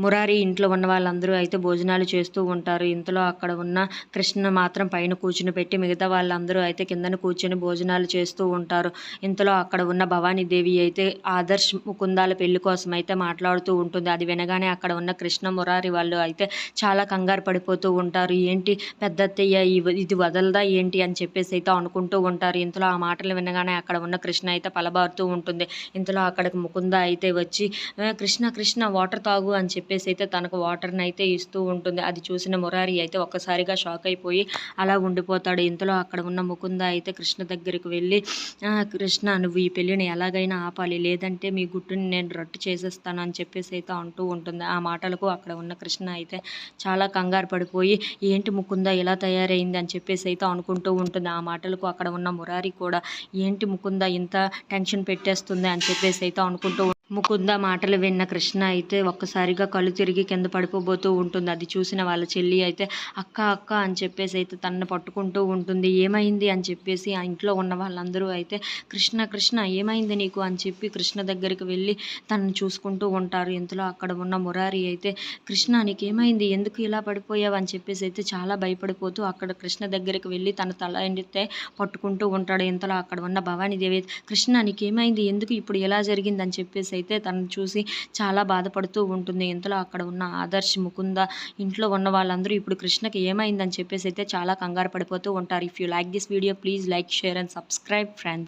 మురారి ఇంట్లో ఉన్న వాళ్ళందరూ అయితే భోజనాలు చేస్తూ ఉంటారు. ఇంతలో అక్కడ ఉన్న కృష్ణ మాత్రం పైన కూర్చుని పెట్టి మిగతా వాళ్ళందరూ అయితే కిందన కూర్చొని భోజనాలు చేస్తూ ఉంటారు. ఇంతలో అక్కడ ఉన్న భవానీదేవి అయితే ఆదర్శ్, ముకుందాల పెళ్లి కోసం అయితే మాట్లాడుతూ ఉంటుంది. అది వినగానే అక్కడ ఉన్న కృష్ణ, మురారి వాళ్ళు అయితే చాలా కంగారు పడిపోతూ ఉంటారు. ఏంటి పెద్దత్తయ్య ఇది వదలదా ఏంటి అని చెప్పేసి అయితే అనుకుంటూ ఉంటారు. ఇంతలో ఆ మాటలు వినగానే అక్కడ ఉన్న కృష్ణ అయితే పలబారుతూ ఉంటుంది. ఇంతలో అక్కడికి ముకుంద అయితే వచ్చి కృష్ణ కృష్ణ వాటర్ తాగు అని చెప్పేసి అయితే తనకు వాటర్ని అయితే ఇస్తూ ఉంటుంది. అది చూసిన మురారి అయితే ఒక్కసారిగా షాక్ అయిపోయి అలా ఉండిపోతాడు. ఇంతలో అక్కడ ఉన్న ముకుంద అయితే కృష్ణ దగ్గరికి వెళ్ళి కృష్ణ నువ్వు ఈ పెళ్ళిని ఎలాగైనా ఆపాలి, లేదంటే మీ గుట్టుని నేను రట్టు చేసేస్తాను అని చెప్పేసి అయితే అంటూ ఉంటుంది. ఆ మాటలకు అక్కడ ఉన్న కృష్ణ అయితే చాలా కంగారు పడిపోయి ఏంటి ముకుంద ఇలా తయారైంది అని చెప్పేసి అయితే అనుకుంటూ ఉంటుంది. ఆ మాటలకు అక్కడ ఉన్న మురారి కూడా ఏంటి ముకుంద ఇంత టెన్షన్ పెట్టేస్తుంది అని చెప్పేసి అయితే అనుకుంటూ ముకుంద మాటలు విన్న కృష్ణ అయితే ఒక్కసారిగా కళ్ళు తిరిగి కింద పడిపోబోతూ ఉంటుంది. అది చూసిన వాళ్ళ చెల్లి అయితే అక్క అక్క అని చెప్పేసి అయితే తనని పట్టుకుంటూ ఉంటుంది. ఏమైంది అని చెప్పేసి ఆ ఇంట్లో ఉన్న వాళ్ళందరూ అయితే కృష్ణ కృష్ణ ఏమైంది నీకు అని చెప్పి కృష్ణ దగ్గరికి వెళ్ళి తనని చూసుకుంటూ ఉంటారు. ఇంతలో అక్కడ ఉన్న మురారి అయితే కృష్ణ నీకేమైంది, ఎందుకు ఇలా పడిపోయావు అని చెప్పేసి అయితే చాలా భయపడిపోతూ అక్కడ కృష్ణ దగ్గరికి వెళ్ళి తన తల అయితే పట్టుకుంటూ ఉంటాడు. ఇంతలో అక్కడ ఉన్న భవానీదేవి కృష్ణ నీకేమైంది, ఎందుకు ఇప్పుడు ఎలా జరిగింది అని చెప్పేసి అయితే తనను చూసి చాలా బాధపడుతూ ఉంటుంది. ఇంతలో అక్కడ ఉన్న ఆదర్శ్, ముకుంద ఇంట్లో ఉన్న వాళ్ళందరూ ఇప్పుడు కృష్ణకి ఏమైందని చెప్పేసి అయితే చాలా కంగారు పడిపోతూ ఉంటారు. If you like this video please like, share and subscribe friends.